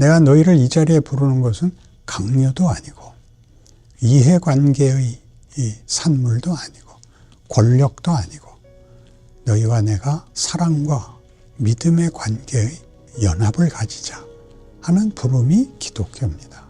내가 너희를 이 자리에 부르는 것은 강요도 아니고 이해관계의 이 산물도 아니고 권력도 아니고 너희와 내가 사랑과 믿음의 관계의 연합을 가지자 하는 부름이 기독교입니다.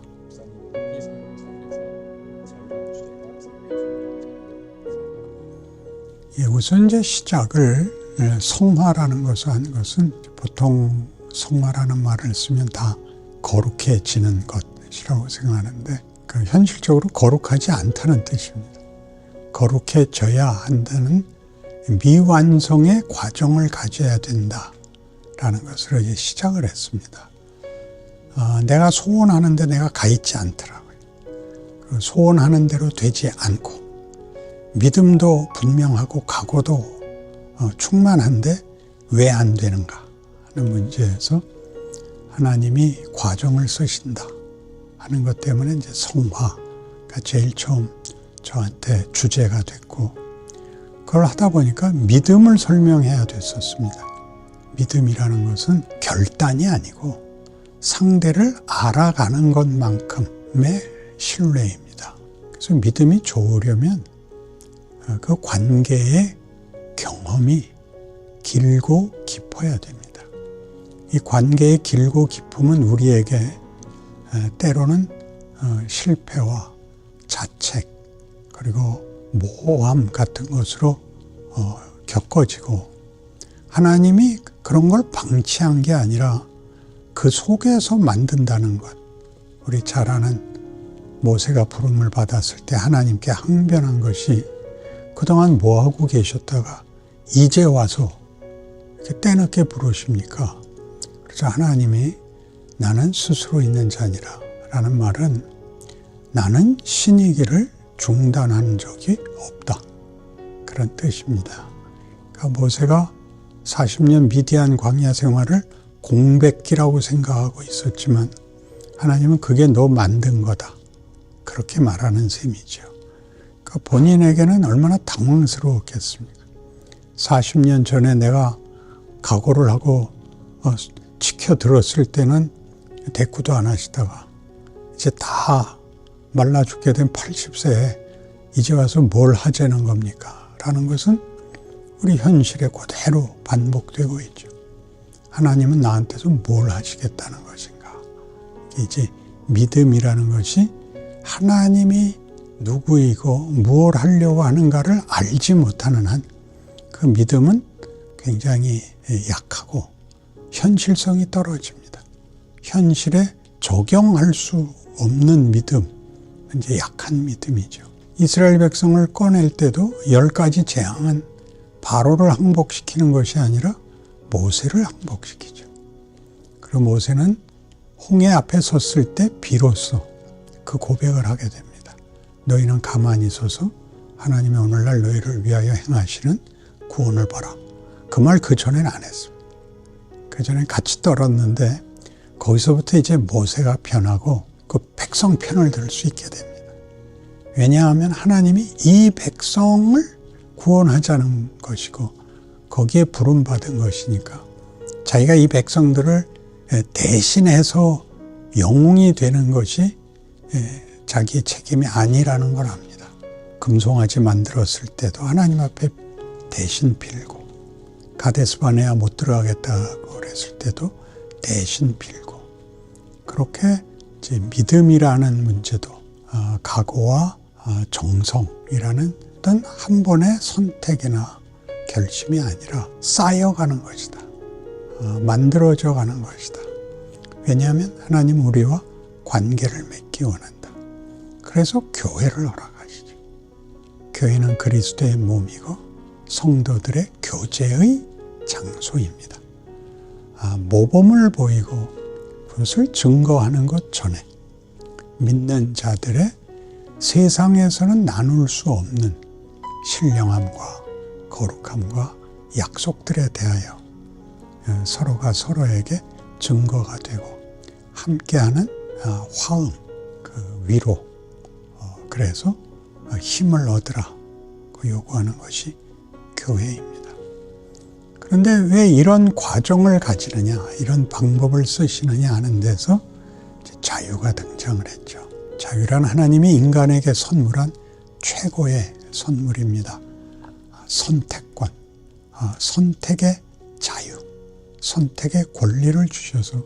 우선 이제 시작을 성화라는 것을 하는 것은 보통 성화라는 말을 쓰면 다 거룩해지는 것이라고 생각하는데 현실적으로 거룩하지 않다는 뜻입니다. 거룩해져야 한다는 미완성의 과정을 가져야 된다라는 것으로 이제 시작을 했습니다. 내가 소원하는데 내가 가 있지 않더라고요. 소원하는 대로 되지 않고 믿음도 분명하고 각오도 충만한데 왜 안 되는가 하는 문제에서 하나님이 과정을 쓰신다 하는 것 때문에 이제 성화가 제일 처음 저한테 주제가 됐고 그걸 하다 보니까 믿음을 설명해야 됐었습니다. 믿음이라는 것은 결단이 아니고 상대를 알아가는 것만큼의 신뢰입니다. 그래서 믿음이 좋으려면 그 관계의 경험이 길고 깊어야 됩니다. 이 관계의 길고 깊음은 우리에게 때로는 실패와 자책 그리고 모호함 같은 것으로 겪어지고 하나님이 그런 걸 방치한 게 아니라 그 속에서 만든다는 것. 우리 잘 아는 모세가 부름을 받았을 때 하나님께 항변한 것이 그동안 뭐하고 계셨다가 이제 와서 이렇게 때늦게 부르십니까? 그래서 하나님이 나는 스스로 있는 자니라 라는 말은 나는 신이기를 중단한 적이 없다. 그런 뜻입니다. 그러니까 모세가 40년 미디안 광야 생활을 공백기라고 생각하고 있었지만 하나님은 그게 너 만든 거다. 그렇게 말하는 셈이죠. 그러니까 본인에게는 얼마나 당황스러웠겠습니까? 40년 전에 내가 각오를 하고 지켜들었을 때는 대꾸도 안 하시다가 이제 다 말라 죽게 된 80세에 이제 와서 뭘 하자는 겁니까? 라는 것은 우리 현실에 그대로 반복되고 있죠. 하나님은 나한테서 뭘 하시겠다는 것인가? 이제 믿음이라는 것이 하나님이 누구이고 무엇을 하려고 하는가를 알지 못하는 한 그 믿음은 굉장히 약하고 현실성이 떨어집니다. 현실에 적용할 수 없는 믿음, 이제 약한 믿음이죠. 이스라엘 백성을 꺼낼 때도 10가지 재앙은 바로를 항복시키는 것이 아니라 모세를 항복시키죠. 그리고 모세는 홍해 앞에 섰을 때 비로소 그 고백을 하게 됩니다. 너희는 가만히 서서 하나님이 오늘날 너희를 위하여 행하시는 구원을 보라. 그 말 그 전에는 안 했습니다. 그 전에 같이 떨었는데 거기서부터 이제 모세가 편하고 그 백성 편을 들 수 있게 됩니다. 왜냐하면 하나님이 이 백성을 구원하자는 것이고 거기에 부름받은 것이니까 자기가 이 백성들을 대신해서 영웅이 되는 것이 자기의 책임이 아니라는 걸 압니다. 금송아지 만들었을 때도 하나님 앞에 대신 빌고 가데스바네아 못 들어가겠다고 그랬을 때도 대신 빌고 그렇게 이제 믿음이라는 문제도 각오와 정성이라는 어떤 한 번의 선택이나 결심이 아니라 쌓여가는 것이다. 만들어져 가는 것이다. 왜냐하면 하나님 우리와 관계를 맺기 원한다. 그래서 교회를 허락하시죠. 교회는 그리스도의 몸이고 성도들의 교제의 장소입니다. 모범을 보이고 그것을 증거하는 것 전에 믿는 자들의 세상에서는 나눌 수 없는 신령함과 거룩함과 약속들에 대하여 서로가 서로에게 증거가 되고 함께하는 화음, 그 위로, 그래서 힘을 얻으라 요구하는 것이 교회입니다. 그런데 왜 이런 과정을 가지느냐, 이런 방법을 쓰시느냐 하는 데서 자유가 등장을 했죠. 자유란 하나님이 인간에게 선물한 최고의 선물입니다. 선택권, 선택의 자유, 선택의 권리를 주셔서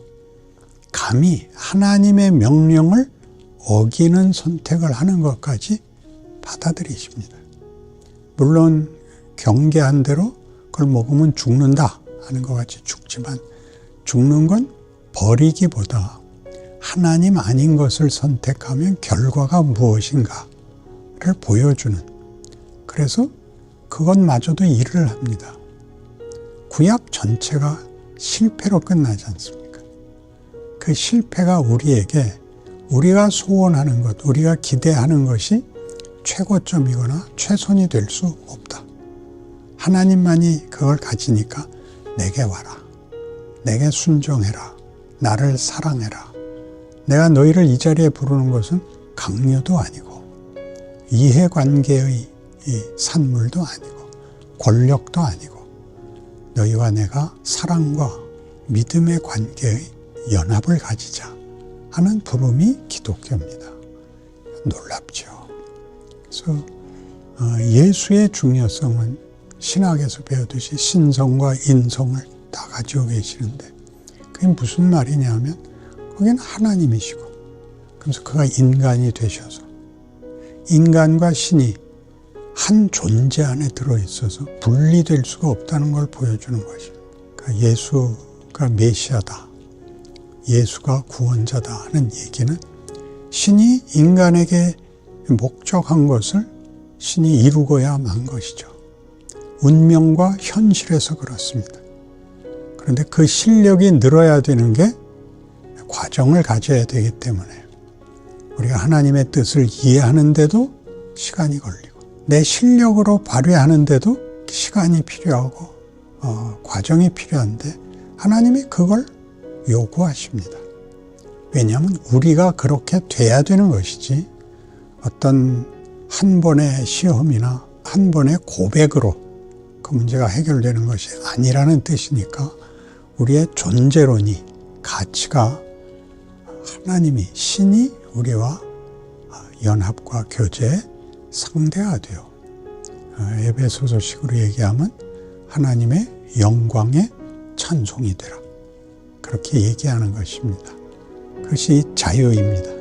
감히 하나님의 명령을 어기는 선택을 하는 것까지 받아들이십니다. 물론 경계한 대로 그걸 먹으면 죽는다 하는 것 같이 죽지만 죽는 건 버리기보다 하나님 아닌 것을 선택하면 결과가 무엇인가를 보여주는, 그래서 그것마저도 일을 합니다. 구약 전체가 실패로 끝나지 않습니까? 그 실패가 우리에게 우리가 소원하는 것, 우리가 기대하는 것이 최고점이거나 최선이 될 수 없다. 하나님만이 그걸 가지니까 내게 와라. 내게 순종해라. 나를 사랑해라. 내가 너희를 이 자리에 부르는 것은 강요도 아니고 이해관계의 산물도 아니고 권력도 아니고 너희와 내가 사랑과 믿음의 관계의 연합을 가지자 하는 부름이 기독교입니다. 놀랍죠. 그래서 예수의 중요성은 신학에서 배우듯이 신성과 인성을 다 가지고 계시는데 그게 무슨 말이냐면 거기는 하나님이시고 그래서 그가 인간이 되셔서 인간과 신이 한 존재 안에 들어있어서 분리될 수가 없다는 걸 보여주는 것입니다. 그러니까 예수가 메시아다, 예수가 구원자다 하는 얘기는 신이 인간에게 목적한 것을 신이 이루고야 만 것이죠. 운명과 현실에서 그렇습니다. 그런데 그 실력이 늘어야 되는 게 과정을 가져야 되기 때문에 우리가 하나님의 뜻을 이해하는데도 시간이 걸리고 내 실력으로 발휘하는데도 시간이 필요하고 과정이 필요한데 하나님이 그걸 요구하십니다. 왜냐하면 우리가 그렇게 돼야 되는 것이지 어떤 한 번의 시험이나 한 번의 고백으로 그 문제가 해결되는 것이 아니라는 뜻이니까 우리의 존재론이, 가치가 하나님이, 신이 우리와 연합과 교제에 상대가 돼요. 에베소서식으로 얘기하면 하나님의 영광에 찬송이 되라. 그렇게 얘기하는 것입니다. 그것이 자유입니다.